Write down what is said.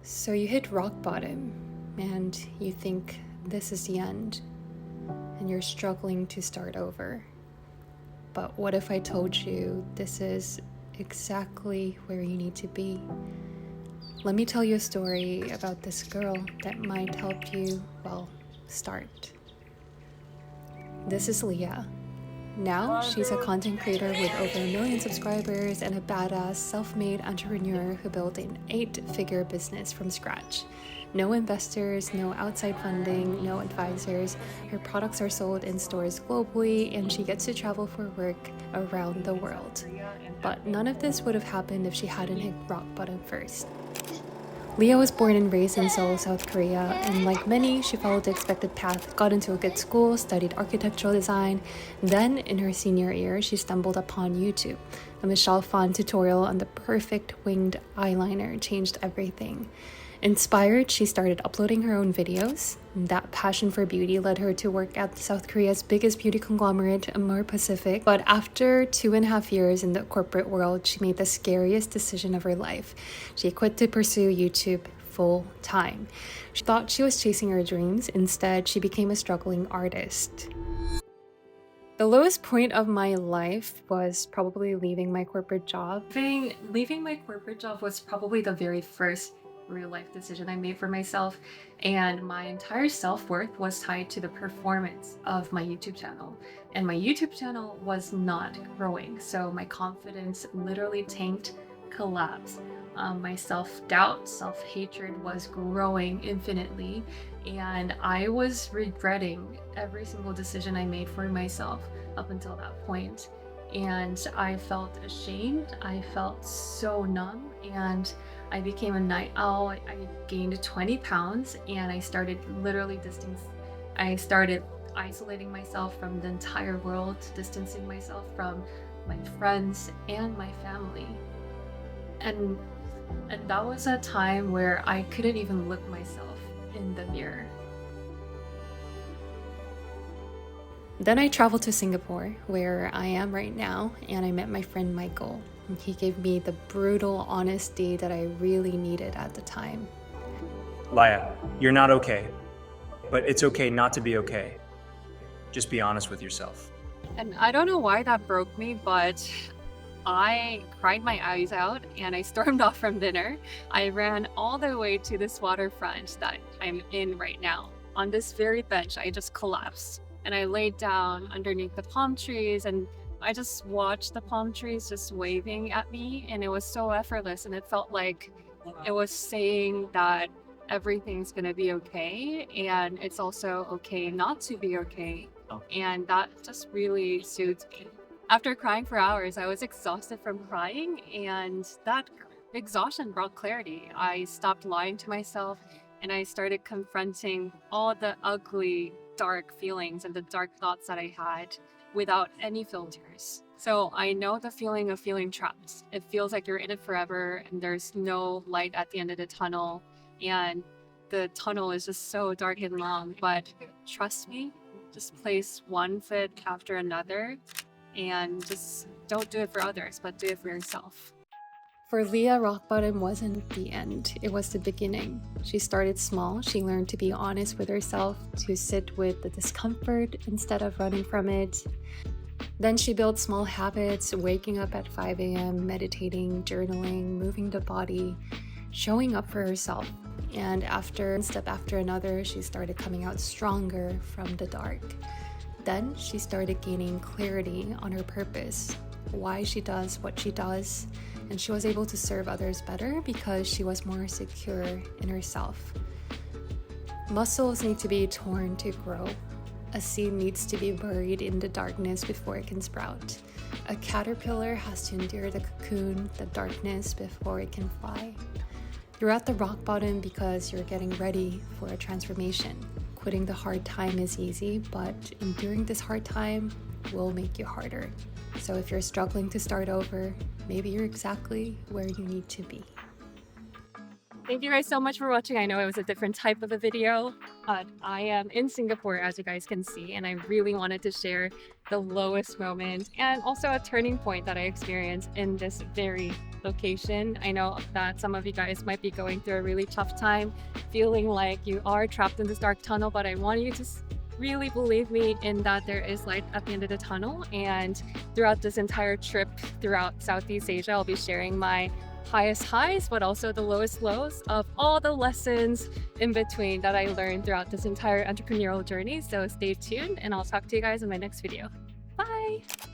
So you hit rock bottom and you think this is the end and you're struggling to start over. But what if I told you this is exactly where you need to be? Let me tell you a story about this girl that might help you, start. This is Leah. Now, she's a content creator with over 1 million subscribers and a badass self-made entrepreneur who built an 8-figure business from scratch. No investors, no outside funding, no advisors. Her products are sold in stores globally and she gets to travel for work around the world. But none of this would have happened if she hadn't hit rock bottom first. Leah was born and raised in Seoul, South Korea, and like many, she followed the expected path, got into a good school, studied architectural design. Then, in her senior year, she stumbled upon YouTube. A Michelle Phan tutorial on the perfect winged eyeliner changed everything. Inspired, she started uploading her own videos. That passion for beauty led her to work at South Korea's biggest beauty conglomerate, Amur Pacific. But after 2.5 years in the corporate world, she made the scariest decision of her life. She quit to pursue YouTube full time. She thought she was chasing her dreams. Instead, she became a struggling artist. The lowest point of my life was probably leaving my corporate job. Leaving my corporate job was probably the very first real life decision I made for myself, and my entire self-worth was tied to the performance of my YouTube channel, and my YouTube channel was not growing, so my confidence literally tanked, collapsed. My self-doubt, self-hatred was growing infinitely, and I was regretting every single decision I made for myself up until that point. And I felt ashamed, I felt so numb, and I became a night owl. I gained 20 pounds and I started isolating myself from the entire world, distancing myself from my friends and my family. And that was a time where I couldn't even look myself in the mirror. Then I traveled to Singapore, where I am right now, and I met my friend Michael. He gave me the brutal honesty that I really needed at the time. Leah, you're not okay, but it's okay not to be okay. Just be honest with yourself. And I don't know why that broke me, but I cried my eyes out and I stormed off from dinner. I ran all the way to this waterfront that I'm in right now. On this very bench, I just collapsed and I laid down underneath the palm trees and I just watched the palm trees just waving at me, and it was so effortless, and it felt like it was saying that everything's gonna be okay, and it's also okay not to be okay. And that just really soothed me. After crying for hours, I was exhausted from crying, and that exhaustion brought clarity. I stopped lying to myself, and I started confronting all the ugly, dark feelings and the dark thoughts that I had without any filters. So I know the feeling of feeling trapped. It feels like you're in it forever and there's no light at the end of the tunnel, and the tunnel is just so dark and long. But trust me, just place one foot after another and just don't do it for others, but do it for yourself. For Leah, rock bottom wasn't the end, it was the beginning. She started small, she learned to be honest with herself, to sit with the discomfort instead of running from it. Then she built small habits, waking up at 5 a.m., meditating, journaling, moving the body, showing up for herself. And one step after another, she started coming out stronger from the dark. Then she started gaining clarity on her purpose, why she does what she does, and she was able to serve others better because she was more secure in herself. Muscles need to be torn to grow. A seed needs to be buried in the darkness before it can sprout. A caterpillar has to endure the cocoon, the darkness, before it can fly. You're at the rock bottom because you're getting ready for a transformation. Quitting the hard time is easy, but enduring this hard time will make you harder. So if you're struggling to start over, maybe you're exactly where you need to be. Thank you guys so much for watching. I know it was a different type of a video, but I am in Singapore, as you guys can see, and I really wanted to share the lowest moment and also a turning point that I experienced in this very location. I know that some of you guys might be going through a really tough time, feeling like you are trapped in this dark tunnel, but I want you to really believe me in that there is light at the end of the tunnel. And throughout this entire trip throughout Southeast Asia, I'll be sharing my highest highs, but also the lowest lows of all the lessons in between that I learned throughout this entire entrepreneurial journey. So stay tuned and I'll talk to you guys in my next video. Bye!